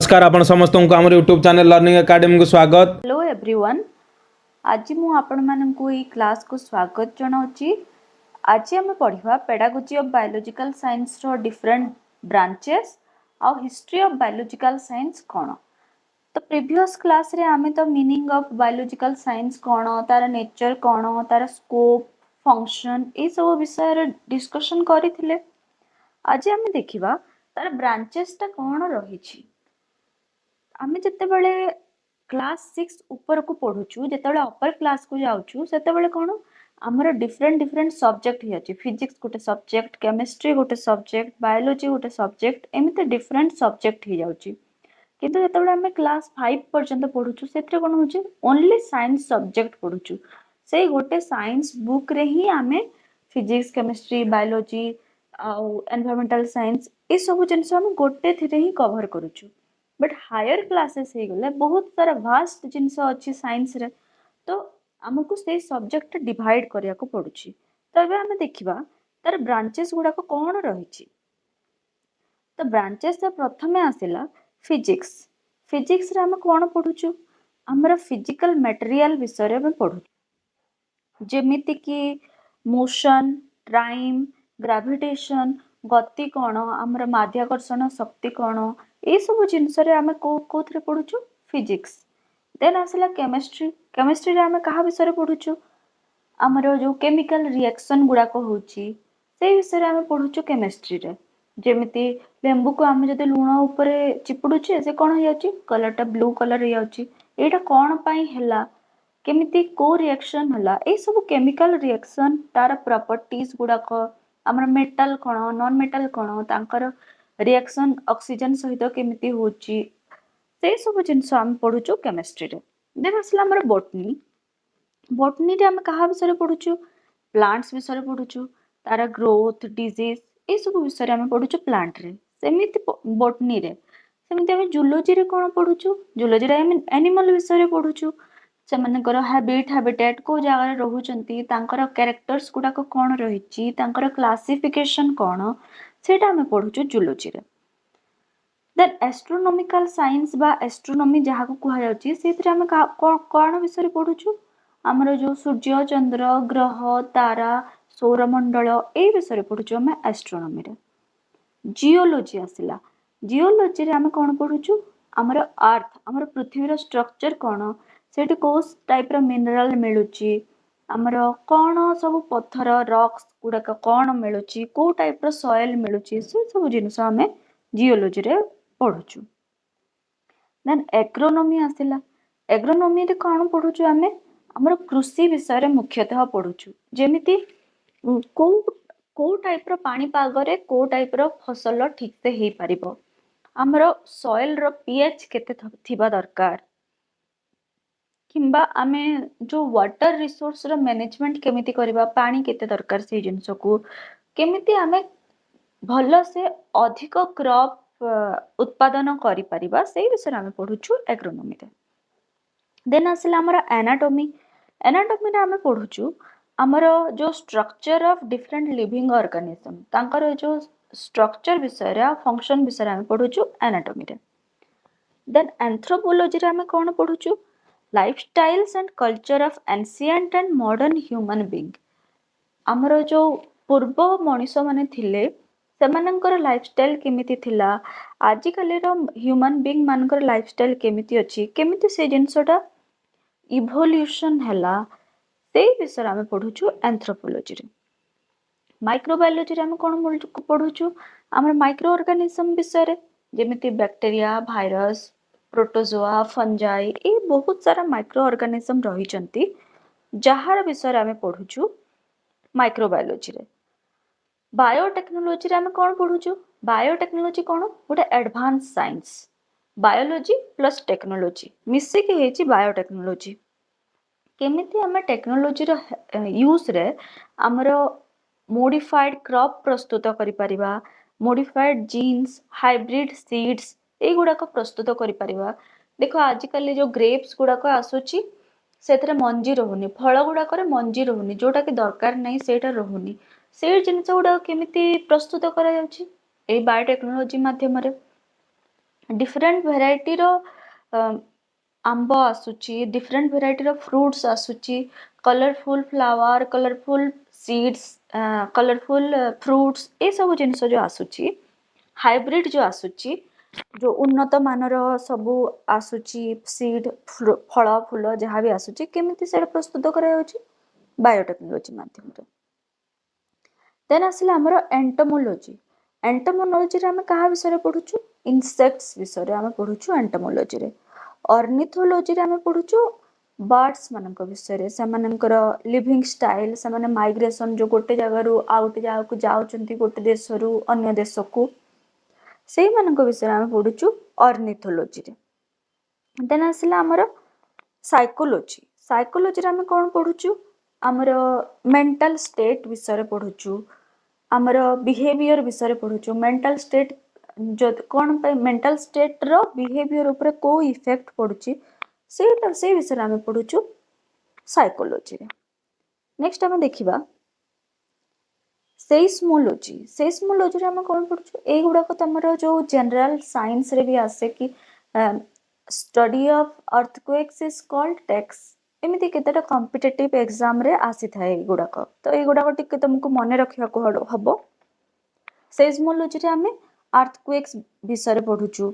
नमस्कार आपण समस्त को आम यूट्यूब चैनल लर्निंग एकेडमी को स्वागत। हेलो एवरीवन, आज मु आपण मानकु ई क्लास को स्वागत जनाउची। आज हम पढ़िबा पेडागोजी ऑफ बायोलॉजिकल साइंस रो डिफरेंट ब्रांचेस और हिस्ट्री ऑफ बायोलॉजिकल साइंस कोन। तो प्रीवियस क्लास रे आमे तो मीनिंग ऑफ बायोलॉजिकल साइंस कोन, तार नेचर कोन, तार स्कोप, फंक्शन ए सब विषय रे डिस्कशन करिथिले। आज हम देखिबा तार ब्रांचेस ता कोन रहिछि। आमे जते बेले क्लास 6 ऊपर को पढ़ुचु, जेतेबेले अपर क्लास को जाउचु सेतेबेले कोन हमर डिफरेंट डिफरेंट सब्जेक्ट हि अछि। फिजिक्स गोटे सब्जेक्ट, केमिस्ट्री गोटे सब्जेक्ट, बायोलॉजी गोटे सब्जेक्ट, एमिते डिफरेंट सब्जेक्ट हि जाउची। किंतु जेतेबेले हमें क्लास 5 पर्यंत पढ़ुचु सेतरे कोन होची ओनली साइंस सब्जेक्ट पढ़ुचु। सेई गोटे साइंस बुक रे ही हमें फिजिक्स, केमिस्ट्री, बायोलॉजी आ एनवायरमेंटल साइंस ए सब जिंस हम गोटे थिरे ही कवर करूचु। बट हायर क्लासेस हो गले बहुत सारा वास्ट जिनस अच्छी साइंस रे, तो आमको से सब्जेक्ट डिवाइड करिया को पड़ुची। तो एबे हमें देखिबा तार ब्रांचेस गुडा को कोन रहिची। तो ब्रांचेस से प्रथमे आसिला फिजिक्स। फिजिक्स रे हम कोन पढुचु, हमर फिजिकल मटेरियल विषय रे हम पढुचु, जेमिति कि मोशन, टाइम, ग्रेविटेशन, गति कोण, हमर माध्याकर्षण शक्ति कोण, ए सब जिनस रे हम कोथरे पढुचु फिजिक्स। देन आसिला केमिस्ट्री। केमिस्ट्री रे हम कहा विषय रे पढुचु, हमर जो केमिकल रिएक्शन गुडा को होची से विषय रे हम पढुचु केमिस्ट्री रे। जेमिति लेंबू को हम जदि लूण ऊपर चिपुडुचे से कोन हो जाची, कलरटा ब्लू कलर हो जाची। एटा कोन पई हैला, केमिति को रिएक्शन हला, ए सब केमिकल रिएक्शन तार प्रॉपर्टीज गुडा को, हमर मेटल कोन, नॉन मेटल कोन, तांकर रिएक्शन ऑक्सीजन सहित केमिति होची, से सब जिनस हम पढुचु केमिस्ट्री रे। देन आसला हमर बॉटनी। बॉटनी रे हम कहा विषय रे पढुचु, प्लांट्स विषय रे पढुचु, तार ग्रोथ, डिजीज ए सब विषय रे हम पढुचु प्लांट रे। सेमिति बॉटनी रे सेमिति हम जूलॉजी रे कोन पढुचु, जूलॉजी रे हम एनिमल विषय रे पढुचु, सेमानकर हैबिट, हैबिटेट को जगह रहुचंती, तांकर कैरेक्टर्स गुडा को कोन रहिची, तांकर क्लासिफिकेशन कोन, सेटा हम पढुचु जूलॉजी रे। देन एस्ट्रोनॉमिकल साइंस बा एस्ट्रोनॉमी जहा को कहा जाउची, सेतरे हम कोन विषय रे पढुचु, हमर जो सूर्य, चंद्र, ग्रह, तारा, सौरमंडल ए विषय रे पढुचु हम एस्ट्रोनॉमी रे। जियोलॉजी आसिला। जियोलॉजी रे हम कोन पढुचु, हमर अर्थ, हमर पृथ्वी रो स्ट्रक्चर कोन, सेठी को टाइप रो मिनरल मिलुची, हमर कोन सब पत्थर रॉक्स गुडा कोन मिलुची, को टाइप रो सॉइल मिलुची, से सब जिनस हमें जियोलॉजी रे पढुचु। देन एग्रोनॉमी आसिला। एग्रोनॉमी रे कोन पढुचु हमें, हमर कृषि विषय रे मुख्यतः पढुचु, जेमिति को को टाइप रो पानी पागरे को टाइप रो फसल ठीक से हेई परिबो, हमर सॉइल रो पीएच केते थिबा दरकार, किंबा आमे जो वाटर रिसोर्स रो मैनेजमेंट केमिति करबा, पानी केते दरकार से जिंस को केमिति आमे भलो से अधिक क्रॉप उत्पादन करि परिबा, से विषय आमे पढुचु एग्रोनॉमी रे। देन आसिला हमर एनाटॉमी। एनाटॉमी रे आमे पढुचु हमर जो structure of different living organism, तांकर जो स्ट्रक्चर विषय रे फंक्शन विषय रे आमे पढुचु एनाटॉमी रे। देन एंथ्रोपोलॉजी रे आमे कोन पढुचु, lifestyles and culture of ancient and modern human being. हमर जो पूर्व मनुष्य माने थिले सेमानकर लाइफस्टाइल केमिति थिला, आजि काली रो ह्यूमन बीइंग मानकर लाइफस्टाइल केमिति अछि, केमिति से जिंसटा इवोल्यूशन हैला, से विषय आमे पढुचु एंथ्रोपोलॉजी रे। माइक्रोबायोलॉजी रे आमे कोन पढुचु, हमर माइक्रो ऑर्गेनिज्म विषय रे, जेमिति बैक्टीरिया, वायरस, प्रोटोजोआ, फंजाई ए बहुत सारा माइक्रो ऑर्गेनिज्म रहिचंती, जहार विषय आमे पढुचु माइक्रोबायोलॉजी रे। बायोटेक्नोलॉजी रे आमे कोन पढुचु, बायोटेक्नोलॉजी कोन गोटे advance science, biology plus technology मिसे के हेची बायोटेक्नोलॉजी। केमिति हमें टेक्नोलॉजी रो यूज रे हमर मॉडिफाइड क्रॉप प्रस्तुत करि परिबा, मॉडिफाइड जीन्स, हाइब्रिड सीड्स ए गुडा को प्रस्तुत करि परिबा। देखो आज काली जो ग्रेप्स गुडा को आसुची सेतरे मंजी रहुनी, फल गुडा करे मंजी रहुनी, जोटा कि दरकार नै सेटा रहुनी, से जिनस गुडा केमिति प्रस्तुत करा जाउची ए बायोटेक्नोलॉजी माध्यम रे। डिफरेंट भेराइटी रो आंब आसुची, डिफरेंट भेराइटी रो फ्रूट्स आसुची, colourful flower, colourful seeds, colourful fruits, ये सब जिनस जो आसुची, हाइब्रिड जो आसुची, जो उन्नत मानर सबू आसुची सीड फल फूल जहाँ भी आसुची केमिति सेटा प्रस्तुत करायाउची बायोटेक्नोलॉजी माध्यम रे। देन आसिला हमर एंटोमोलॉजी। एंटोमोलॉजी रे हम कहा विषय रे पढुछु इंसेक्ट्स विषय रे हम पढुछु एंटोमोलॉजी रे। ऑर्निथोलॉजी रे हम पढुछु बर्ड्स मानक विषय रे, सेमानकर लिविंग स्टाइल, सेमाने माइग्रेशन जो गोटे जगह आउ गोटे जगह को जाउचंती गोटे देश रु अन्य देश को, सेही मानक विषय रे हम पढुछु ऑर्निथोलॉजी रे। देन आसिला हमर साइकोलॉजी। साइकोलॉजी रे हम कोन पढुछु हमर मेंटल स्टेट विषय रे पढुछु, हमर बिहेवियर विषय रे पढुछु। मेंटल स्टेट जो कोन पे मेंटल स्टेट रो बिहेवियर ऊपर को इफेक्ट पडुची सेटा से विषय रे हम पढुछु साइकोलॉजी रे। नेक्स्ट हम देखिबा सेस्मोलॉजी। सेस्मोलॉजी रे हम कोन पढुछु ए गुडा को तमरो जो जनरल साइंस रे भी आसे कि study of earthquakes is called टेक्स, एमिति केतेटा कॉम्पिटिटिव एग्जाम रे आसी थाए ए गुडा को, तो ए गुडा को टिके तुमको मने रखिया को हबो। सेस्मोलॉजी रे हमें अर्थक्वेक्स विषय रे पढुछु।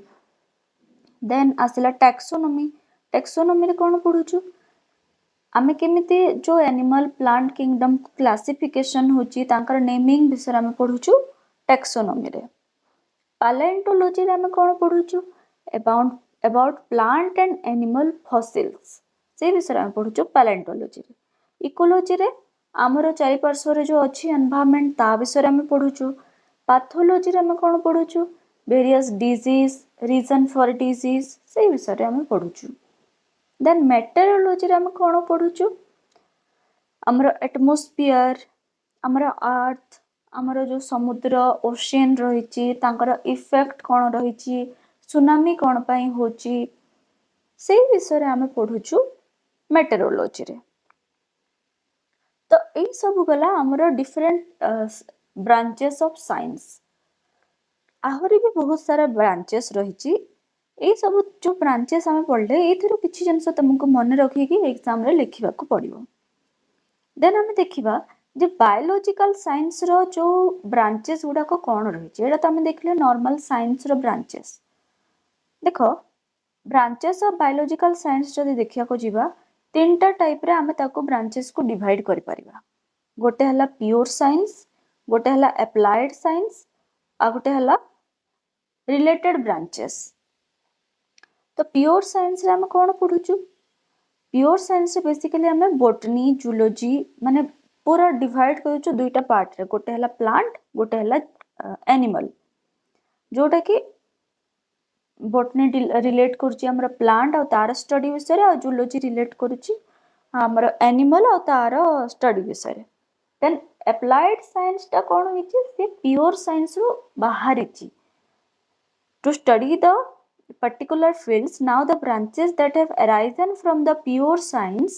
देन आसिला टैक्सोनॉमी। टैक्सोनॉमी रे कोन पढुछु आमे केमिति जो एनिमल प्लांट किंगडम क्लासिफिकेशन होची तांकर नेमिंग विषय रे हम पढुछु टैक्सोनॉमी रे। पैलेंटोलॉजी रे हम कोन पढुछु about plant and animal fossils, से विषय रे हम पढुछु पैलेंटोलॉजी रे। इकोलॉजी रे हमर चारिपार्श्व रे जो अछि एनवायरनमेंट ता विषय रे हम पढुछु। पैथोलॉजी रे हम कोन पढुछु various disease, reason for disease, से विषय रे हम पढुछु। देन मेटेरोलॉजी रे हम कोन पढुछु हमर एटमॉस्फियर, हमर अर्थ, हमर जो समुद्र ओशियन रहिची तांकर इफेक्ट कोन रहिची, सुनामी कोन पई होची, से विषय रे हम पढुछु मेटेरोलॉजी रे। तो ए सब गला हमर डिफरेंट ब्रांचेस ऑफ साइंस। आहरी भी बहुत सारा ब्रांचेस रहिची, ए सब जो ब्रांचेस हम पढ़ले एथिरो किछि जिंस तुमको मन रखी कि एग्जाम रे लिखिबा को पड़िबो। देन हम देखिबा जे बायोलॉजिकल साइंस रो जो ब्रांचेस गुडा को कोन रहिची, एटा त हम देखले नॉर्मल साइंस रो ब्रांचेस। देखो ब्रांचेस ऑफ बायोलॉजिकल साइंस जदि देखिया को जीवा तीनटा टाइप रे हम ताको ब्रांचेस को डिवाइड करि परिबा। गोटे हला प्योर साइंस, गोटे हला अप्लाइड साइंस, आ गोटे हला रिलेटेड ब्रांचेस। तो प्योर साइंस रे हम कोन पढुछु प्योर साइंस रे बेसिकली हमें बोटनी जूलॉजी माने पूरा डिवाइड करूछु दुईटा पार्ट रे, गोटे हला प्लांट, गोटे हला एनिमल। जोटा कि बोटनी रिलेट करूची हमर प्लांट आ तार स्टडी विषय रे, आ जूलॉजी रिलेट करूची हमर एनिमल आ तार स्टडी विषय रे। देन अप्लाइड साइंस टा कोन होईची से प्योर साइंस रो बाहरिची to study the particular fields. Now the branches that have arisen from the pure science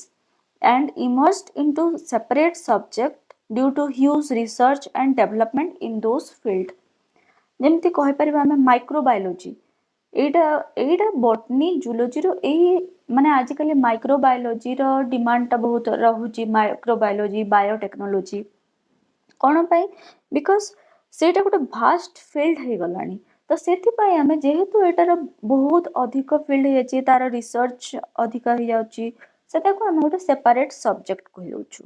and emerged into separate subject due to huge research and development in those field. जेमती कहि परिबा हमें microbiology, एटा botany zoology रो ए माने आजिकली microbiology रो demand ता बहुत रहुची, microbiology biotechnology कोन पई because सेटा गोटे vast field हे गलानी। तो सेथिपाई आमे जेहेतु एटार बहुत अधिक फील्ड हे तार रिसर्च अधिक हो जाउची, सेटा को हम गोटे सेपरेट सब्जेक्ट कहि दउछु।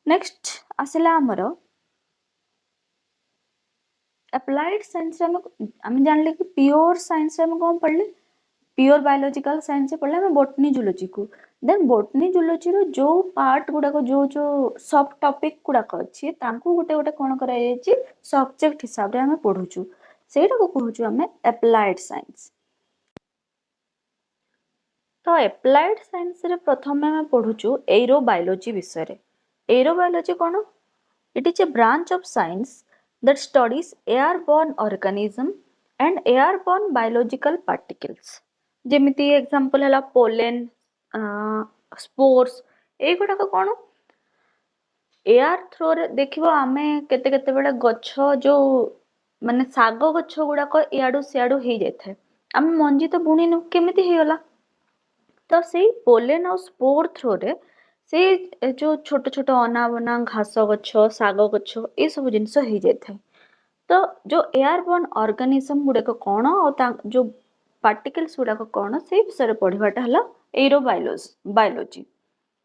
नेक्स्ट आसिला हमर अप्लाइड साइंस रे हम जानले कि प्योर साइंस रे हम कोन पढ़ले प्योर बायोलॉजिकल साइंस पढ़ले हम बोटनी जूलॉजी को। देन बोटनी जूलॉजी रो जो पार्ट गुडा को जो जो सब टॉपिक गुडा को अछि तांको गोटे गोटे कोन करा जायछि सब्जेक्ट हिसाब रे हम पढुछु, सेटा को कहूछु हम अप्लाइड साइंस। तो अप्लाइड साइंस रे प्रथम हम पढुछु एरोबायोलॉजी विषय रे। एरोबायोलॉजी कोन it is a branch of science that studies airborne organism and airborne biological particles। जेमिति एग्जांपल हला पोलेन, स्पोर्स, एगुडा को कोन एयर थ्रो रे देखिबो आमे केते केते बेले गच्छ जो ମାନେ ଶାଗ ଗଛ ଗୁଡାକ ଇଆଡୁ ସିଆଡୁ ହେଇଯାଇଥାଏ। ଆମେ ମଞ୍ଜି ତ ବୁଣିନୁ, କେମିତି ହେଇଗଲା? ତ ସେଇ ପୋଲେନ୍ ଆଉ ସ୍ପୋର ଥ୍ରୋରେ ସେଇ ଯୋଉ ଛୋଟ ଛୋଟ ଅନାବନା ଘାସ ଗଛ, ଶାଗ ଗଛ ଏସବୁ ଜିନିଷ ହେଇଯାଇଥାଏ। ତ ଯୋଉ ଏୟାରବର୍ନ ଅର୍ଗାନିଜମ ଗୁଡାକ କଣ ଆଉ ଯୋଉ ପାର୍ଟିକଲ୍ସ ଗୁଡାକ କଣ, ସେଇ ବିଷୟରେ ପଢିବାଟା ହେଲା ବାୟୋଲୋଜି।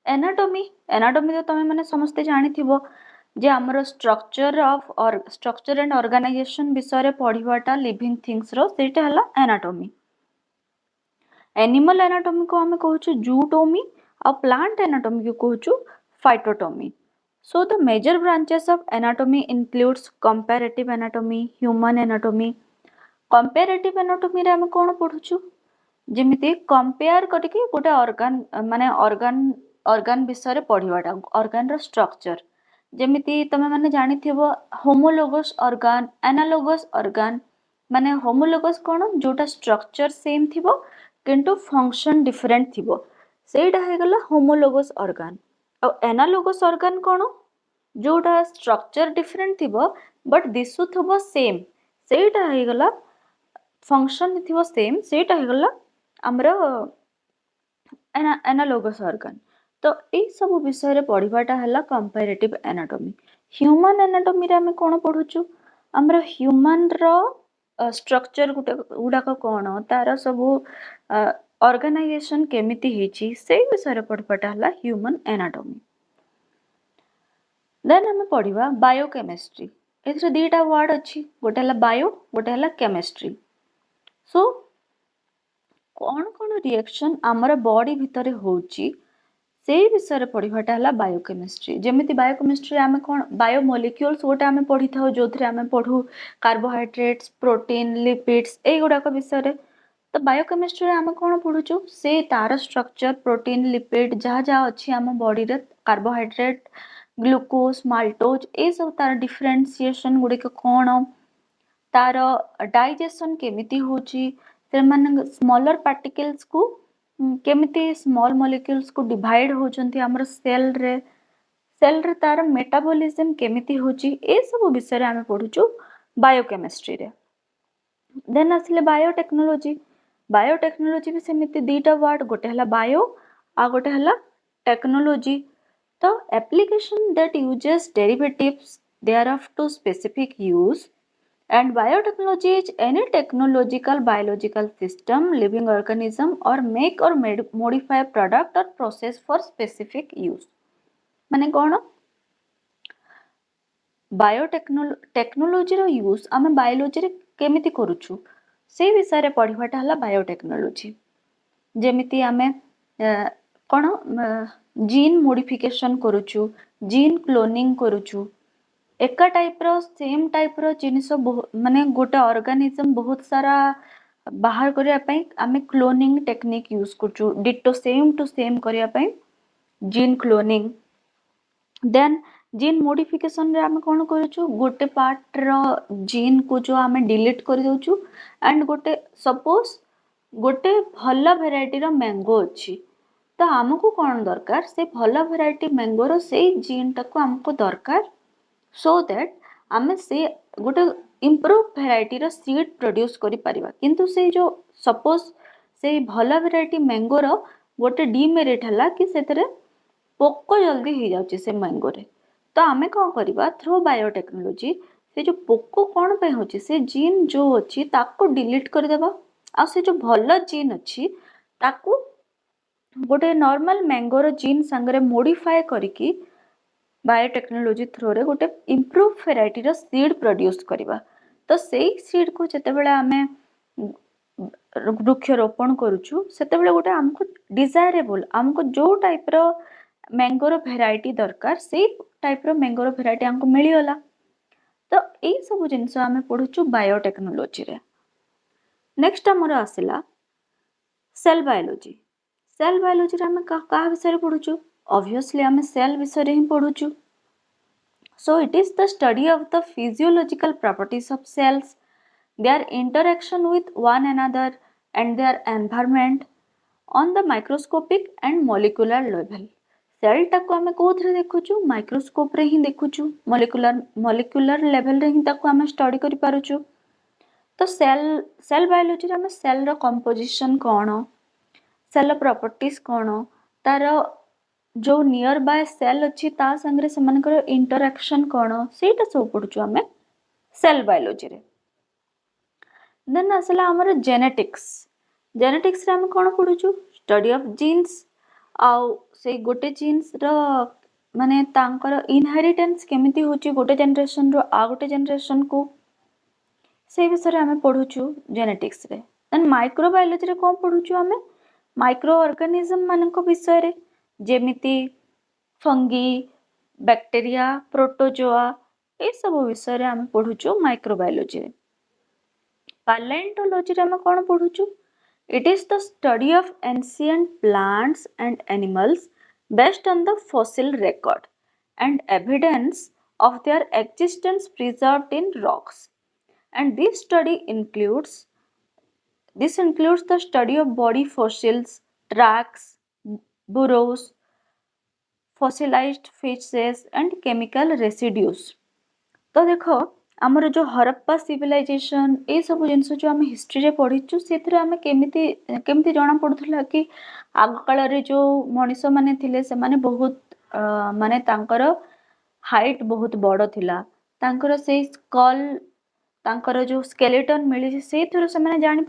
ଏନାଟୋମି ତ ତମେ ମାନେ ସମସ୍ତେ ଜାଣିଥିବ ଯେ ଆମର ଷ୍ଟ୍ରକ୍ଚର ଆଣ୍ଡ ଅର୍ଗାନାଇଜେସନ ବିଷୟରେ ପଢିବାଟା ଲିଭିଂ ଥିଙ୍ଗସର, ସେଇଟା ହେଲା ଏନାଟୋମି। एनिमल एनाटॉमी को आम कहूँ जूटोमी और प्लांट एनाटॉमी को कहूँ phytotomy. So the major branches of anatomy includes comparative anatomy, human anatomy. Comparative anatomy रे आम कौन पढ़ुछु, जेमिति कंपेयर करके गोटे ऑर्गन माने ऑर्गन विषय पढ़वाटा, ऑर्गन रो स्ट्रक्चर। जेमिति तमे माने जानिथिबो होमोलोगस ऑर्गन, एनालोगस ऑर्गन। माने होमोलोगस कौन, जोटा स्ट्रक्चर सेम थिबो किंतु फंक्शन डिफरेंट थिबो, सेटा हे गला होमोलोगस ऑर्गन। और एनालोगस ऑर्गन कौन, जोटा स्ट्रक्चर डिफरेंट थिबो बट दिसु थिबो सेम, सेटा हे गला फंक्शन थिबो सेम, सेटा हे गला हमरो एनालोगस ऑर्गन। तो यही सब विषय पढ़वाटा है कंपैरेटिव एनाटॉमी। ह्यूमन एनाटॉमी रे आमे कोन पढ़ुछु, हमरो ह्यूमन रो स्ट्रक्चर गुडाक कौन, तार सबू ऑर्गेनाइजेशन केमिति हेची, से विषय पढ़वाटा है ह्यूमन एनाटॉमी। देन आमे पढ़िबा बायोकेमिस्ट्री। एथरे दीटा वर्ड अछि, गोटे हला बायो, गोटे हला केमिस्ट्री। सो कौन कौन रिएक्शन आमर बॉडी भितर होची, से विषय पढ़वाटा है बायोकेमिस्ट्री। जेमिति बायोकेमिस्ट्री आमे कौन बायोमोलिक्यूल्स गोटे आमे पढ़ी था, जो आमे पढ़ू कार्बोहाइड्रेट्स, प्रोटीन, लिपिड्स ए गुडाक विषय। तो बायोकेमिस्ट्री आमे कौन पढ़ुचु, से तार स्ट्रक्चर, प्रोटीन, लिपिड जहाँ जहाँ अच्छी आम बॉडी रे, कार्बोहाइड्रेट, ग्लूकोज, माल्टोज ए सब तार डिफरेंशिएशन गुड़िक कौन, तार डाइजेशन केमिति होची, स्मॉलर पार्टिकल्स को केमिति स्मॉल मॉलिक्यूल्स को डिवाइड होचंती हमर सेल रे तार मेटाबॉलिज्म केमिति होची, ए सब विषय आमे पढ़ुचु बायोकेमिस्ट्री रे। देन आसिले बायोटेक्नोलॉजी भी सेमिति दीटा वर्ड, गोटे हला बायो आ गोटे हला टेक्नोलॉजी। तो application that uses derivatives thereof to specific use, and biotechnology is any technological biological system, living organism or make or modify product or process for specific use। माने कौन, biotechnology रो use आमे biology रे केमिति करूछु, से विषय पढ़वाटा है biotechnology. जेमिति आमे कौन जीन मोडिफिकेशन करूछु, जीन क्लोनिंग करूछु, एका टाइप रो सेम टाइप रो जिनिस माने गोटे ऑर्गेनिज्म बहुत सारा बाहर करिया पई आमे क्लोनिंग टेक्निक यूज करछु, डिटो सेम टू सेम करिया पई gene cloning. Then gene modification रे आमे कोन करूछु, गोटे पार्ट रो जीन को जो आमे डिलीट कर दोछु, एंड गोटे सपोज गोटे भल वेराइटी रो मैंगो अछि, तो हमको कौन दरकार, से भल वेराइटी मैंगो रो से जीन टाको हमको दरकार, सो दैट आमे से गोटे इम्प्रूव वेराइटी रो सीड प्रोड्यूस करि परिबा। किंतु से जो सपोज से भल वेराइटी मैंगो रो गोटे डीमेरिट हला कि सेतरे पोको जल्दी हो जाउची से मैंगो रे। तो आमे कौन करिबा, थ्रू बायोटेक्नोलॉजी से जो पोको कौन पे होची, से जीन जो अछि ताको डिलीट कर देबा, आ से जो भल जीन अछि ताको गोटे नॉर्मल मैंगो रो जीन संगरे मॉडिफाई करिकी बायोटेक्नोलॉजी थ्रू रे गोटे इम्प्रूव वेराइटी रो सीड प्रोड्यूस करिबा। तो सेई सीड को जेतेबेले आमे वृक्षरोपण करूछु, सेतेबेले गोटे हमको डिजायरेबल, हमको जो टाइप रो मैंगो रो वेराइटी दरकार, से टाइप रो मैंगो रो वेराइटी हमको मिलिगला। तो एई सब जिनिस आमे पढुछु बायोटेक्नोलॉजी रे। नेक्स्ट हमर आसिला सेल बायोलॉजी। सेल बायोलॉजी रे आमे का विषय पढुछु, ऑब्वियसली आमे सेल विषय ही पढुछु। So it is the study of the physiological properties of cells, their interaction with one another and their environment on the microscopic and molecular level। सेलटा को आम कौन देखुचु microscope रे ही देखुचु मॉलिक्यूलर लेवल रे ही ताको आम स्टडी करि पारुचु। तो सेल बायोलॉजी रे आम सेल रो कंपोजिशन कौन सेल प्रॉपर्टीज कौन तार जो नियर बाय सेल अच्छी ता संगरे सेमानकर इंटरैक्शन कौन सेटा सब पढुचु आम सेल बायोलॉजी रे। देन आसला हमर जेनेटिक्स रे आम कौन पढुचु स्टडी ऑफ जीन्स आउ से गोटे जीन्स रो माने तांकर इनहेरिटेंस केमिति होची गोटे जनरेशन रो आ गोटे जनरेशन को से विषय आम पढुचु जेनेटिक्स रे। देन माइक्रोबायोलॉजी रे कौन पढुचु आम माइक्रो ऑर्गेनिज्म मानक विषय रे जेमिति फंगी बैक्टीरिया प्रोटोजोआ ए सब विषय रे आम पढुचु माइक्रोबायोलॉजी रे। पैलेंटोलॉजी रे आम कौन पढुचु it is the study of ancient plants and animals based on the fossil record and evidence of their existence preserved in rocks, and this includes the study of body fossils, tracks, burrows, fossilized fishes and chemical residues। तो देखो आमर जो Harappa civilisation ए सब जिनस जो आम history रे पढ़ीचु से आम केमिति केमिति जना पड़ुथला कि आग काल रे जो मनीष माने थिले से माने बहुत माने तांकर हाइट बहुत बड़ थिला तांकर से स्कल तांकर जो स्केलेटन मिली से थुरु से माने जानि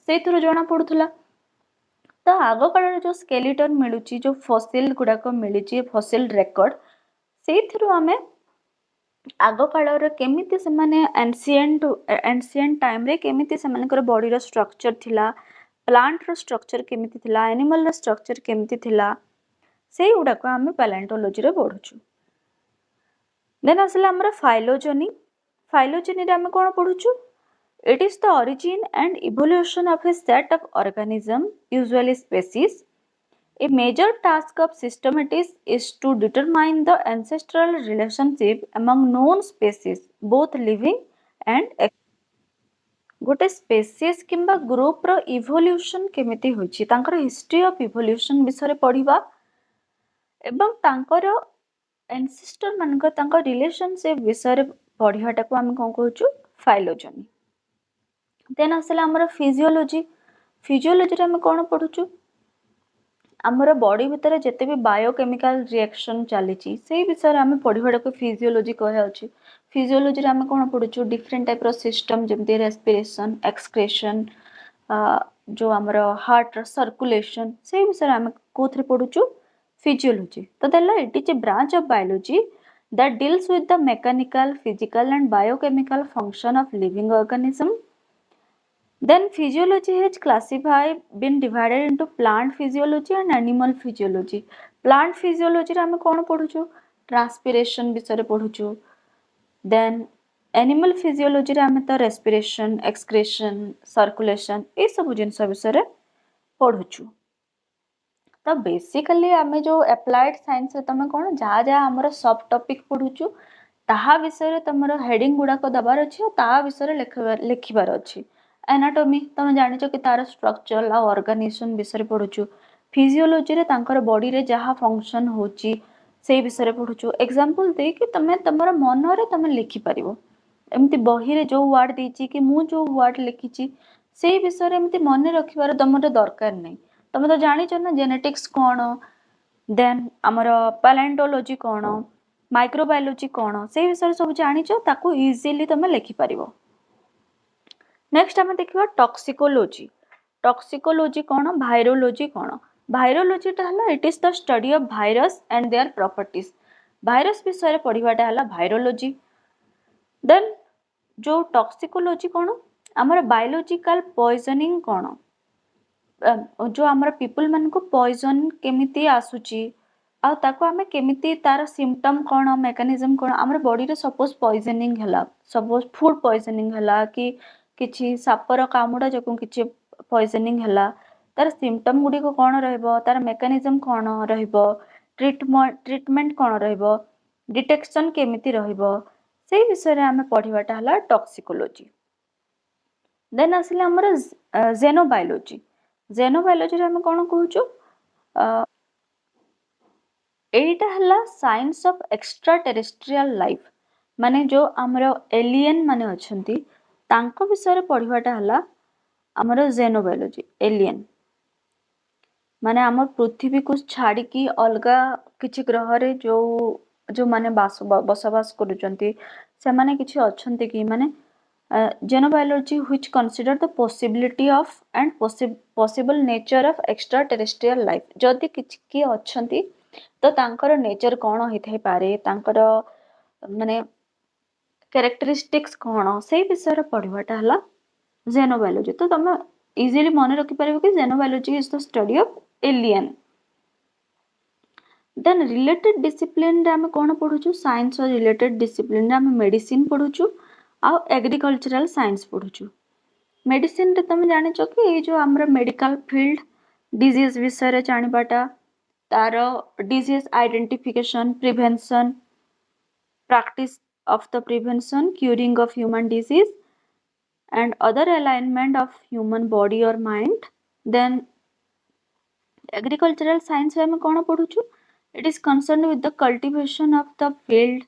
से थुरु जना पड़ुथला। तो आग काल जो स्केलेटन मिलुची जो फॉसिल गुडाक मिली फॉसिल रेकर्ड से थुरु आमे आग कालर केमिति से माने एंशिएंट टाइम रे केमिति सेमानकर बॉडी रो स्ट्रक्चर थिला प्लांट रो स्ट्रक्चर केमिति थिला एनिमल रो स्ट्रक्चर केमिति थिला से गुडा को आमे पैलेंटोलॉजी रे पढुछु। देन आसला हमर फाइलोजेनी रे आमे कोन पढुछु it is the origin and evolution of a set of organism usually species. A major task of systematics is to determine the ancestral relationship among known species, both living and गोटे species किंबा group रो evolution केमिति होची तांकर history of evolution विषय पढ़िबा एवं तांकर ancestor मानक तांकर रिलेशनशिप विषय पढ़ियाटा को हम कोन कहूछु फाइलोजेनी। देन आसला हमर फिजियोलॉजी रे हम कोन पढुछु आमर बॉडी भितर जिते भी बायोकेमिकल रिएक्शन चली से विषय आम पढ़ा को फिजियोलॉजी कहे। फिजियोलॉजी आम कौन पढ़ुचु डिफरेंट टाइप सिस्टम जमती रेस्पिरेशन एक्सक्रेशन जो आमर हार्ट सर्कुलेशन से विषय आम कौन पढ़ुचु फिजियोलॉजी। तो देला it is a branch of biology that deals with the mechanical, physical and biochemical function of living organism. Then physiology has been divided into plant physiology and animal physiology. Plant physiology रे आमे कोन पढुछु transpiration विषय रे पढुछु। Then animal physiology रे आमे तो respiration excretion circulation ए सब जिनस विषय रे पढुछु। तो बेसिकली आमे जो अप्लाइड साइंस रे तमे कोन जा जा हमर सब टॉपिक पढुछु ताहा विषय रे तमरो हेडिंग गुडा को दबार अछि ताहा विषय रे लिखिबार अछि। एनाटॉमी तुम जानिଛ कि तार स्ट्रक्चर आ ऑर्गेनाइजेशन विषय पढुछु। फिजियोलॉजी रे तांकर बॉडी रे जहा फंक्शन होची से विषय पढुछु। एग्जांपल दे कि तमे तमर मन रे तमे लिखि परिबो एमति बही रे जो वर्ड देची कि मु जो वर्ड लिखिची से विषय रे एमति मन रखिबार तमरे दरकार नै। तमे तो जानिଛ ना जेनेटिक्स कोन देन हमर पैलेंटोलॉजी कोन माइक्रोबायोलॉजी कोन से विषय सब जानिଛ ताको इजीली तमे लिखि परिबो। नेक्स्ट आम देखा टॉक्सिकोलॉजी। टॉक्सिकोलॉजी कौन वायरोलॉजी कौन virology it is the study of virus and their properties. Virus विषय पढ़ाटा है वायरोलॉजी। देन जो टॉक्सिकोलॉजी कौन आमर बायोलॉजिकल पॉइजनिंग कौन जो आमर पीपल मान को पॉइजन केमिति आसुची आ ताको आमे केमिति तार सिम्पटम कौन मेकानिज्म कौन आमर बॉडी रे सपोज पॉइजनिंग हला सपोज फूड पॉइजनिंग हला कि किछि सापर कामुडा जको किछि पॉइजनिंग हला तार सिम्पटम गुडी को कोन रहबो तार मेकानिज्म कोन रहबो ट्रीटमेंट कोन रहबो डिटेक्शन केमिति रहबो से विषय रे हमें पढ़िबाटा हला टॉक्सिकोलॉजी। देन आसिला हमर जेनोबायोलॉजी। जेनोबायोलॉजी रे हम कोन कहूछु एटा हला science of extra terrestrial life माने जो हमर एलियन माने अछंती तांको विषय रे पढ़िबाटा हला हमर जेनोबायोलॉजी एलियन माने हमर पृथ्वी को छाड़ी की अलगा किछि ग्रह रे जो माने बसवास करूचंती से माने किछि अछंती कि माने xenobiology which consider the possibility of and possible nature of extraterrestrial life जदि किछि अछंती तो तांकर नेचर कौन होइथाइ पारे तांकर माने कैरेक्टरिस्टिक्स कौन से विषय रे पढ़िबाटा हला xenobiology तो तमे इजीली मन रखि परिबो कि xenobiology is the study of alien then related discipline रे आमे कोन पढुछु साइंस और रिलेटेड डिसिप्लिन रे आमे मेडिसिन पढुछु आ एग्रीकल्चरल साइंस पढुछु मेडिसिन रे तमे जानिचो कि ए जो हमर मेडिकल फील्ड डिजीज विषय रे जानिबाटा तारो disease identification prevention practice of the prevention curing of human disease and other alignment of human body or mind then agricultural science रे हम कोन पढुछु it is concerned with the cultivation of the field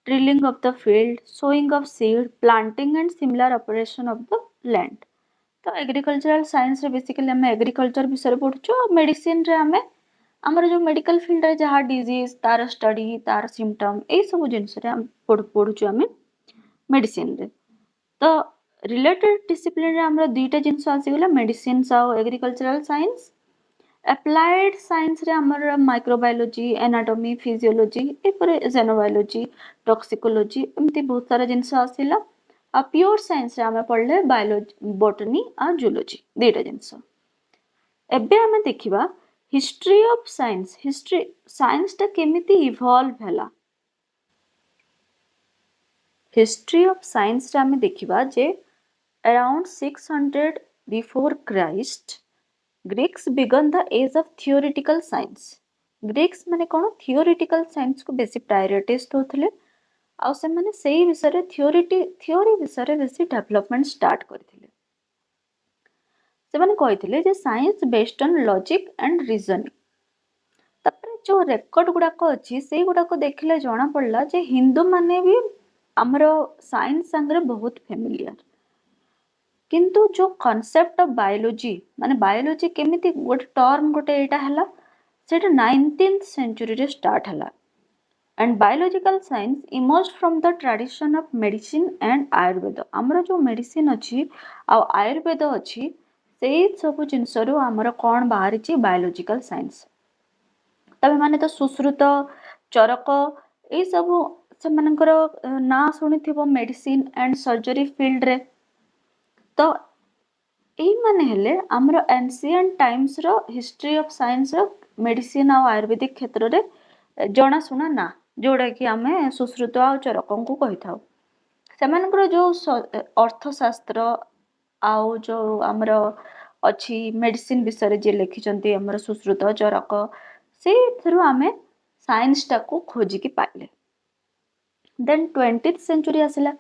drilling of the field sowing of seed planting and similar operation of the land तो agricultural science रे basically हम agriculture विषय पढुछु medicine रे हमें हमर जो मेडिकल फील्ड रे जहा डिजीज तार स्टडी तार सिम्पटम ए सब जिंस रे हम पढुछु हमें मेडिसिन रे तो रिलेटेड डिसिप्लिन रे हमर दुईटा जिंस आसी गेला मेडिसिन आ एग्रीकल्चरल साइंस एप्लाइड साइंस रे हमर माइक्रोबायोलॉजी एनाटॉमी फिजियोलॉजी ए परे xenobiology टॉक्सिकोलॉजी एमती बहुत सारा जिंस आसीला आ प्योर साइंस रे हम पढ़ले बायोलॉजी बॉटनी आ जूलॉजी दुईटा जिंस एबे हम देखिबा history of science history science ता केमिति इवॉल्व हला हिस्ट्री ऑफ साइंस रे हम देखिबा जे around 600 before Christ Greeks began the age of theoretical science Greeks माने कोन थियोरेटिकल साइंस को बेसी प्रायोरिटीज दोथले आ से माने सेही विषय रे थ्योरी विषय रे बेसी डेवलपमेंट स्टार्ट करथिले से माने कहिथिले जे science based on logic and reasoning तापर जो रेकॉर्ड गुडा को अछि सेही गुडा को देखिले जणा पड़ला जे हिंदू माने भी हमरो साइंस संगे बहुत फेमिलियर किंतु जो कॉन्सेप्ट ऑफ बायोलॉजी माने बायोलॉजी केमिति गोटे टर्म गोटे एटा हला सेटा 19th सेंचुरी रे स्टार्ट हला and biological science emerge from the tradition of medicine and Ayurveda हमरो जो मेडिसिन अछि आ आयुर्वेद अछि सेही सब जिंसरो हमरो कोन बाहरी छि बायोलॉजिकल साइंस तबे माने तो सुश्रुत चरक ए सब से मानकर ना सुनिथिबो मेडिसिन एंड सर्जरी फील्ड रे तो एही माने हेले हमरो एंशिएंट टाइम्स रो हिस्ट्री ऑफ साइंस रो मेडिसिन आ आयुर्वेदिक क्षेत्र रे जणा सुना ना जोडा कि हमें सुश्रुत आ चरकन को कहि थाउ सेमानकर जो अर्थशास्त्र आउ जो हमरो अछि मेडिसिन विषय रे जे लिखिचंती हमरो सुश्रुत चरक से थ्रू हमें साइंस टा को खोजी की पाइले then 20th century आसिला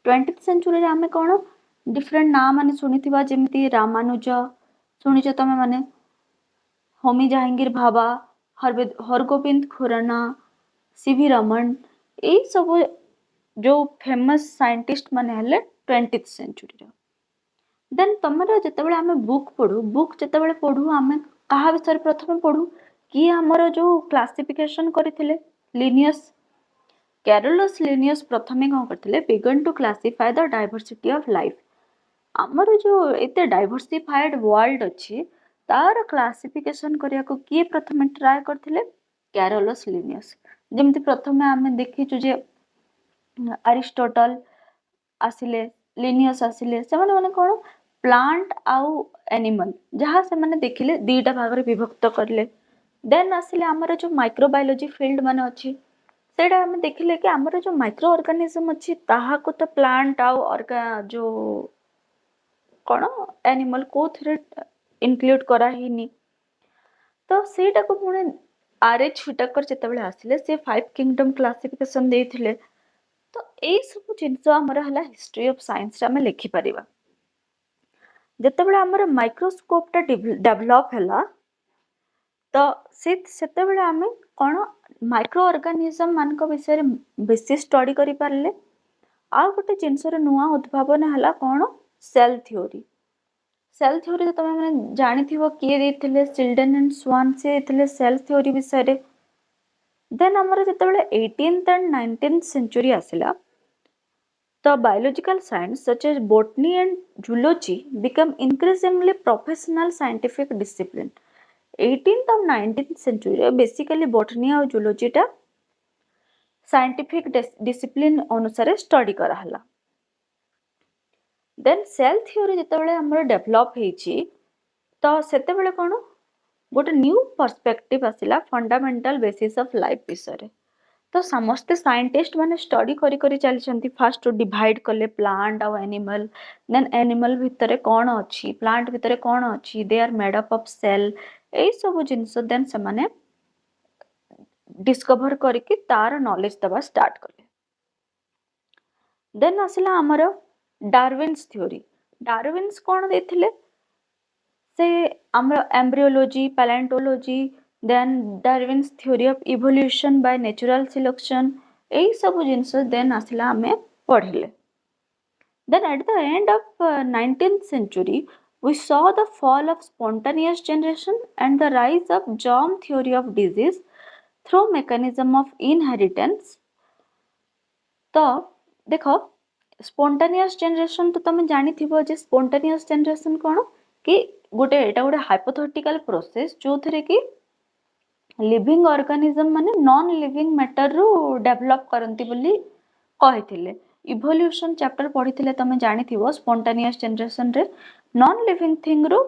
20th century रे हमें कोन डिफरेंट नाम माने सुनिथिबा जेमिति रामानुज सुनिछ तमे माने होमी जहांगीर भाभा हरगोविंद खुराना सीवी रमन ए सब जो फेमस साइंटिस्ट माने हले 20th सेंचुरी रो देन तमरो जतेबेले हमें बुक पढू बुक जतेबेले पढू हमें कहा विषय प्रथम पढू कि हमरो जो क्लासिफिकेशन करथिले लिनियस कैरोलस लिनियस प्रथमे कोन करथिले begin to classify the diversity of life हमरो जो एते डाइवर्सिफाइड वर्ल्ड अछि तार क्लासिफिकेशन करिया को किए प्रथमे ट्राई करथिले कैरोलस लिनियस जेमति प्रथमे हमें देखिचु जे अरिस्टोटल आसिले लिनियस आसिले से माने कोन प्लांट आउ एनिमल जहा से माने देखिले दीटा भाग रे विभक्त करले देन आसिले हमर जो माइक्रोबायोलॉजी फील्ड माने अछि सेटा हम देखिले कि हमर जो माइक्रो ऑर्गेनिज्म अछि ताहा को तो प्लांट आउ ऑर्गा जो कोन एनिमल को थरे इंक्लूड करा हिनी तो सेटा को पुणे आरएच फिटकर जेतेबेले आसिले से 5 किंगडम क्लासिफिकेशन देथिले तो ए सब जिंस हमर हला हिस्ट्री ऑफ साइंस हम लिखि परिबा जेतेबेले हमर माइक्रोस्कोप टा डेवलप हला ତ ସେତେବେଳେ ଆମେ କ'ଣ ମାଇକ୍ରୋ ଅର୍ଗାନିଜମ୍ ମାନଙ୍କ ବିଷୟରେ ବେଶୀ ଷ୍ଟଡି କରିପାରିଲେ। ଆଉ ଗୋଟେ ଜିନିଷର ନୂଆ ଉଦ୍ଭାବନ ହେଲା କ'ଣ, ସେଲ୍ ଥିଓରି। ସେଲ୍ ଥିଓରି ତ ତମେ ମାନେ ଜାଣିଥିବ କିଏ ଦେଇଥିଲେ, ସିଲ୍ଡେନ୍ ଆଣ୍ଡ ସ୍ୱାନ୍ ସିଏ ଦେଇଥିଲେ ସେଲ୍ ଥିଓରି ବିଷୟରେ। ଦେନ୍ ଆମର ଯେତେବେଳେ 18th and 19th century ଆସିଲା, the biological science such as botany and zoology become increasingly professional scientific discipline। 18th और 19th century बेसिकली botany और zoology टा scientific discipline अनुसार स्टडी कराहला। देन सेल थियोरी जेतेबेले हमर डेवलप हेची तो सेतेबेले कोन गोटे न्यू पर्सपेक्टिव आसिला फंडामेंटल बेसिस ऑफ लाइफ विषय। तो समस्त साइंटिस्ट माने स्टडी करी करी चलछंती। फास्ट डिवाइड कले प्लांट और एनिमल, देन एनिमल भितरे कोन अछि, प्लांट भितरे कोन अछि, they are made up of cell, एई सब जिंस देन से माने डिस्कवर करके तार नॉलेज दबा स्टार्ट कले। देन आसिला हमर डार्विन्स थ्योरी। डार्विन्स कोन देथिले, से हमर embryology, palaeontology, then Darwin's theory of evolution by natural selection, एई सब जिंस देन आसिला हमें पढ़िले। Then at the end of 19th century, we saw the fall of spontaneous generation and the rise of germ theory of disease through mechanism of inheritance। तो देखो spontaneous generation तो तुम जानी थी जे स्पॉन्टेनियस जनरेशन कौन कि गोटे एटा गोटे हाइपोथेटिकल प्रोसेस जो थरे कि लिविंग ऑर्गेनिज्म माने नॉन लिविंग मैटर रु डेवलप करंती बोली कहिथिले। इवोल्यूशन चैप्टर पढ़िथिले तमे जानिथिबो स्पॉन्टेनियस जनरेशन रे नॉन लिविंग थिंग रु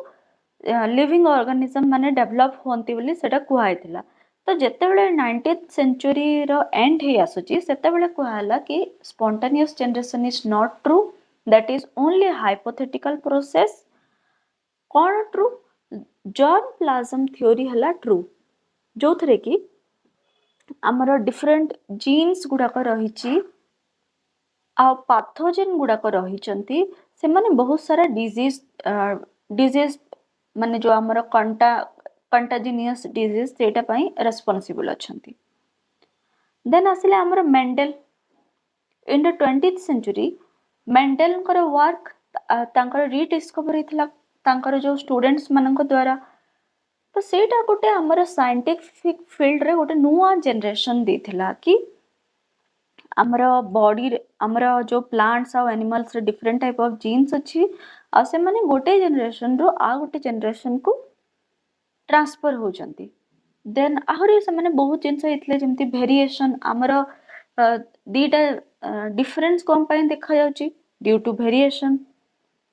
लिविंग ऑर्गेनिज्म माने डेवलप होंती बोली सेटा कुहाइथिला। तो जेतेबेले 19th सेंचुरी रो एंड हे आसुची सेतेबेले कुहाला कि spontaneous generation is not true, that is only hypothetical process. कौन ट्रू, जर्म प्लाज्म थ्योरी हला ट्रू, जो थरे कि हमर डिफरेंट जीन्स गुडाक रहिची आ पाथोजेन गुडाक रहिचंती, से माने बहुत सारा डिजीज माने जो हमर कंटाजिनियस डिजीज सेटा पई रेस्पोंसिबल अछंती। देन आसिले हमर Mendel. In the 20th century Mendel कर वर्क तांकर रीडिस्कवर हितला तांकर जो स्टूडेंट्स मानक द्वारा। तो सेटा गोटे हमर साइंटिफिक फील्ड रे गोटे नुआ जनरेशन देथिला कि हमर बॉडी हमर जो प्लांट्स और एनिमल्स रे डिफरेंट टाइप ऑफ जीन्स अछि आ से माने गोटे जनरेशन रो आ गोटे जनरेशन को ट्रांसफर हो जंती। देन आहुरी से माने बहुत जिंस हितले जेमती वेरिएशन हमर दीटा डिफरेंस कोन पई देखा जाउची due to variation.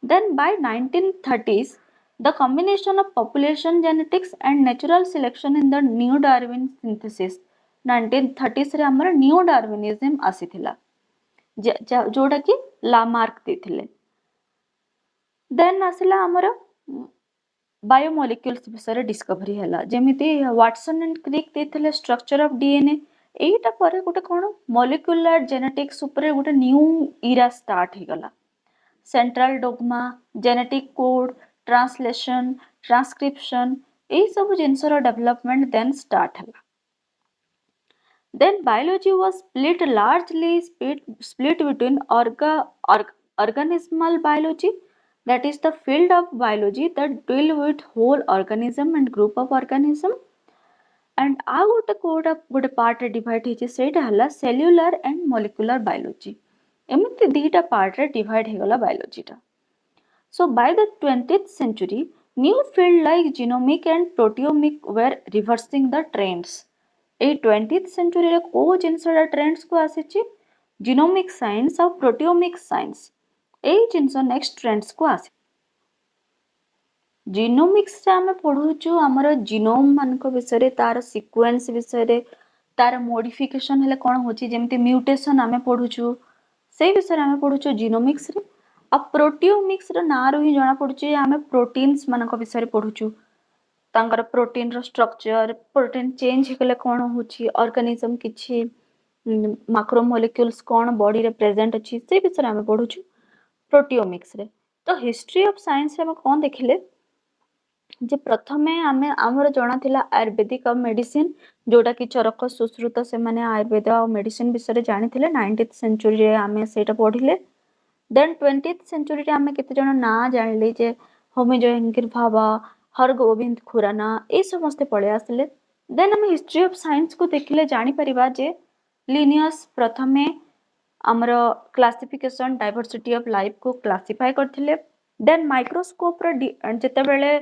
Then by 1930s the combination of population genetics and natural selection in the new Darwin synthesis। 1930s रे हमर न्यू डार्विनिज्म आसीथिला जोटा कि लामार्क देथिले। देन आसिला हमर बायोमोलिक्यूल्स विषय डिस्कवरी हैला, जेमिति वाटसन एंड क्रिक देथिले स्ट्रक्चर ऑफ डीएनए। एटा परे गोटे कोन मॉलिक्यूलर जेनेटिक्स ऊपर गोटे न्यू इरा स्टार्ट हे गला। Central dogma, genetic code, translation, transcription, ए सब जिनसर डेवलपमेंट देन स्टार्ट हैला। Then biology was largely split between organismal biology, that is the field of biology that deal with whole organism and group of organism, and आ गोटे part रे divide हेछि सेटा हला cellular and molecular biology. एमिति दीटा part रे divide हे गला biology टा। So by the 20th century, new field like genomic and proteomic were reversing the trends। A 20th century रे को जिनसडा ट्रेंड्स को आसीची जीनोमिक साइंस और प्रोटियोमिक साइंस, ए जिनस नेक्स्ट ट्रेंड्स को आसी। जीनोमिक्स रे आमे पढुचु हमर जीनोम मानक विषय तार सीक्वेंस विषय तार मॉडिफिकेशन हेले कोन होची जेमति म्यूटेशन आमे पढुचु से विषय आमे पढुचु जीनोमिक्स रे। आ प्रोटियोमिक्स रे ना रो ही जणा पडुची आमे प्रोटीन्स मानक विषय पढुचु तांकर प्रोटीन रो स्ट्रक्चर, प्रोटीन चेंज हेले कोन होची, ऑर्गेनिज्म किछि मैक्रोमोलेक्यूल्स कोन बॉडी रे प्रेजेंट अछि से विषय आमे पढुचु प्रोटियोमिक्स रे। तो हिस्ट्री ऑफ साइंस रे हम कोन देखिले ଯେ ପ୍ରଥମେ ଆମର ଜଣା ଥିଲା ଆୟୁର୍ବେଦିକ ଆଉ ମେଡିସିନ, ଯୋଉଟା କି ଚରକ ସୁଶ୍ରୁତ ସେମାନେ ଆୟୁର୍ବେଦ ଆଉ ମେଡିସିନ ବିଷୟରେ ଜାଣିଥିଲେ। 19th ସେଞ୍ଚୁରୀରେ ଆମେ ସେଇଟା ପଢିଲେ। ଦେନ୍ 20th ସେଞ୍ଚୁରୀରେ ଆମେ କେତେ ଜଣ ନାଁ ଜାଣିଲେ, ଯେ ହୋମି ଜହାଙ୍ଗୀର ଭାବା, ହରଗୋବିନ୍ଦ ଖୁରାନା, ଏଇ ସମସ୍ତେ ପଳେଇ ଆସିଲେ। ଦେନ୍ ଆମେ ହିଷ୍ଟ୍ରି ଅଫ ସାଇନ୍ସକୁ ଦେଖିଲେ ଜାଣିପାରିବା ଯେ ଲିନିୟସ୍ ପ୍ରଥମେ ଆମର କ୍ଲାସିଫିକେସନ ଡାଇଭର୍ସିଟି ଅଫ ଲାଇଫକୁ କ୍ଲାସିଫାଏ କରିଥିଲେ। ଦେନ୍ ମାଇକ୍ରୋସ୍କୋପର ଯେତେବେଳେ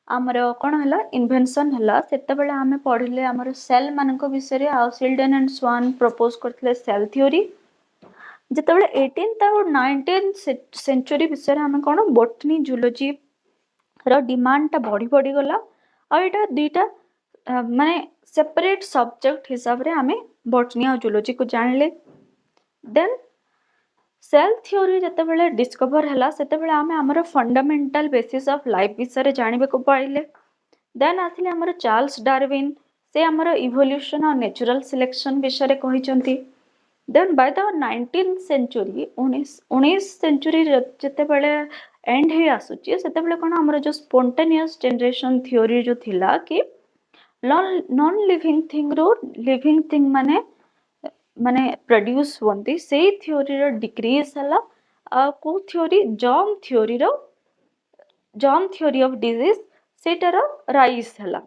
ଆମର କ'ଣ ହେଲା ଇନଭେନସନ୍ ହେଲା, ସେତେବେଳେ ଆମେ ପଢିଲେ ଆମର ସେଲ୍ ମାନଙ୍କ ବିଷୟରେ, ଆଉ ସିଲ୍ଡେନ୍ ଆଣ୍ଡ ସ୍ୱାନ୍ ପ୍ରପୋଜ କରିଥିଲେ ସେଲ୍ ଥିଓରି। ଯେତେବେଳେ 18th ଆଉ 19th ସେଞ୍ଚୁରୀ ବିଷୟରେ ଆମେ କ'ଣ ବୋଟନି ଜୁଲୋଜି ର ଡିମାଣ୍ଡଟା ବଢି ଗଲା, ଆଉ ଏଇଟା ଦୁଇଟା ମାନେ ସେପାରେଟ ସବଜେକ୍ଟ ହିସାବରେ ଆମେ ବୋଟନି ଆଉ ଜୁଲୋଜିକୁ ଜାଣିଲେ। ଦେନ୍ ସେଲ୍ ଥିଓରି ଯେତେବେଳେ ଡିସ୍କଭର ହେଲା, ସେତେବେଳେ ଆମେ ଆମର ଫଣ୍ଡାମେଣ୍ଟାଲ ବେସିସ୍ ଅଫ ଲାଇଫ ବିଷୟରେ ଜାଣିବାକୁ ପାଇଲେ। ଦେନ୍ ଆସିଲେ ଆମର ଚାର୍ଲସ ଡାରୱିନ୍, ସେ ଆମର ଇଭଲ୍ୟୁସନ ଆଉ ନ୍ୟାଚୁରାଲ ସିଲେକ୍ସନ ବିଷୟରେ କହିଛନ୍ତି। ଦେନ୍ ବାଇ ଦ 19th ସେଞ୍ଚୁରୀ, 19th ସେଞ୍ଚୁରୀ ଯେତେବେଳେ ଏଣ୍ଡ ହେଇ ଆସୁଛି, ସେତେବେଳେ କ'ଣ ଆମର ଯୋଉ ସ୍ପୋଣ୍ଟାନିୟସ୍ ଜେନେରେସନ ଥିଓରି ଯୋଉ ଥିଲା କି ନନ୍ ଲିଭିଂ ଥିଙ୍ଗରୁ ଲିଭିଂ ଥିଙ୍ଗ ମାନେ ପ୍ରଡ୍ୟୁସ ହୁଅନ୍ତି, ସେଇ ଥିଓରିର ଡିକ୍ରିଜ ହେଲା। ଆଉ କୋଉ theory, germ theory of disease, ସେଇଟାର ରାଇଜ ହେଲା।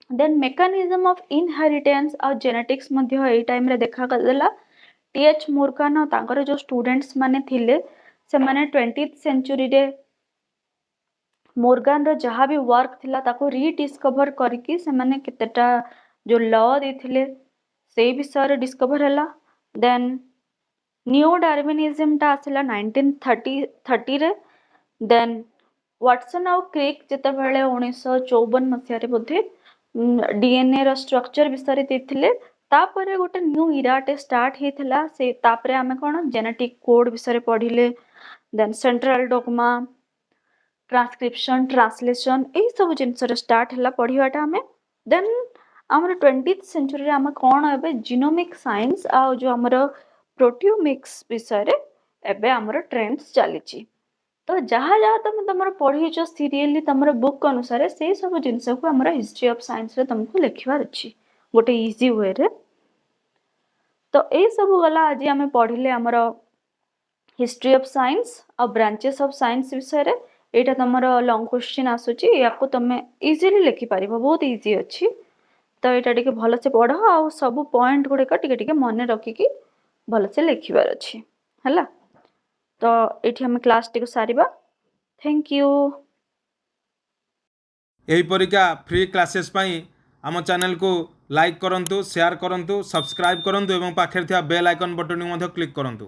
ଦେନ୍ ମେକାନିଜମ ଅଫ ଇନହେରିଟାନ୍ସ ଆଉ ଜେନେଟିକ୍ସ ମଧ୍ୟ ଏଇ ଟାଇମରେ ଦେଖାଦେଲା। ଟି.ଏଚ୍. ମୋର୍ଗାନ ଆଉ ତାଙ୍କର ଯୋଉ ଷ୍ଟୁଡେଣ୍ଟସ୍ ମାନେ ଥିଲେ, ସେମାନେ 20th ସେଞ୍ଚୁରୀରେ ମୋର୍ଗାନର ଯାହା ବି ୱାର୍କ ଥିଲା ତାକୁ ରିଡିସ୍କଭର କରିକି ସେମାନେ କେତେଟା ଯୋଉ ଲ ଦେଇଥିଲେ ସେଇ ବିଷୟରେ ଡିସ୍କଭର ହେଲା। ଦେନ୍ ନିଓ ଡାରୱିନିଜମଟା ଆସିଲା 1930ରେ। ଦେନ୍ ୱାଟସନ୍ ଆଉ କ୍ରିକ୍ ଯେତେବେଳେ 1954 ମସିହାରେ ବୋଧେ DNA ର ଷ୍ଟ୍ରକ୍ଚର ବିଷୟରେ ଦେଇଥିଲେ, ତାପରେ ଗୋଟେ ନ୍ୟୁ ଇରାଟେ ଷ୍ଟାର୍ଟ ହେଇଥିଲା। ସେ ତାପରେ ଆମେ କ'ଣ ଜେନେଟିକ କୋଡ ବିଷୟରେ ପଢିଲେ। ଦେନ୍ ସେଣ୍ଟ୍ରାଲ ଡୋଗମା, ଟ୍ରାନ୍ସକ୍ରିପ୍ସନ, ଟ୍ରାନ୍ସଲେସନ, ଏଇ ସବୁ ଜିନିଷର ଷ୍ଟାର୍ଟ ହେଲା ପଢିବାଟା ଆମେ। ଦେନ୍ ଆମର 20th ସେଞ୍ଚୁରୀରେ ଆମେ କ'ଣ ଏବେ ଜିନୋମିକ ସାଇନ୍ସ ଆଉ ଯୋଉ ଆମର ପ୍ରୋଟିଓମିକ୍ସ ବିଷୟରେ ଏବେ ଆମର ଟ୍ରେଣ୍ଡସ୍ ଚାଲିଛି। ତ ଯାହା ତମେ ତମର ପଢିଛ ସିରିଏଲି ତମର ବୁକ୍ ଅନୁସାରେ, ସେଇ ସବୁ ଜିନିଷକୁ ଆମର ହିଷ୍ଟ୍ରି ଅଫ ସାଇନ୍ସରେ ତମକୁ ଲେଖିବାର ଅଛି ଗୋଟେ ଇଜି ୱେରେ। ତ ଏଇ ସବୁ ଗଲା ଆଜି ଆମେ ପଢିଲେ ଆମର ହିଷ୍ଟ୍ରି ଅଫ ସାଇନ୍ସ ଆଉ ବ୍ରାଞ୍ଚେସ୍ ଅଫ ସାଇନ୍ସ ବିଷୟରେ। ଏଇଟା ତମର ଲଙ୍ଗ କ୍ୱେଶ୍ଚିନ୍ ଆସୁଛି, ୟାକୁ ତମେ ଇଜିଲି ଲେଖିପାରିବ, ବହୁତ ଇଜି ଅଛି। ତ ଏଇଟା ଟିକେ ଭଲସେ ପଢ, ଆଉ ସବୁ ପଏଣ୍ଟ ଗୁଡ଼ିକ ଟିକେ ଟିକେ ମନେ ରଖିକି ଭଲସେ ଲେଖିବାର ଅଛି ହେଲା। ତ ଏଇଠି ଆମେ କ୍ଲାସଟିକୁ ସାରିବା। Thank you. ଏହିପରିକା ଫ୍ରି କ୍ଲାसेସ୍ ପାଇଁ ଆମ ଚ୍ୟାନେଲକୁ ଲାଇକ୍ କରନ୍ତୁ, ସେୟାର କରନ୍ତୁ, ସବସ୍କ୍ରାଇବ୍ କରନ୍ତୁ ଏବଂ ପାଖରେ ଥିବା ବେଲ୍ ଆଇକନ୍ ବଟନକୁ ମଧ୍ୟ କ୍ଲିକ୍ କରନ୍ତୁ।